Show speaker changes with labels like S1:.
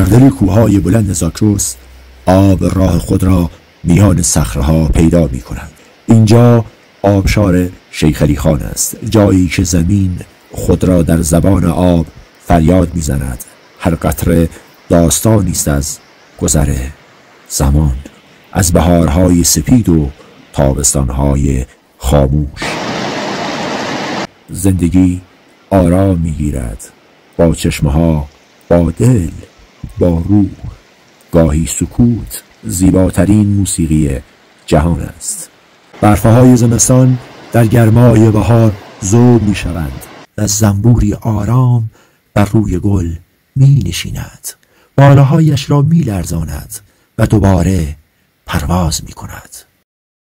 S1: دل کوههای بلند زاگرس آب راه خود را میان صخره‌ها پیدا می کند. اینجا آبشار شیخ علی خان است، جایی که زمین خود را در زبان آب فریاد میزند. هر قطره داستانی است از گذر زمان، از بهارهای سپید و تابستانهای خاموش. زندگی آرام میگیرد با چشمها، با دل، با روح. گاهی سکوت زیباترین موسیقی جهان است. برفهای زمستان در گرمای بهار ذوب می شوند و زنبوری آرام بر روی گل می نشیند، بالهایش را می لرزاند و دوباره پرواز می کند.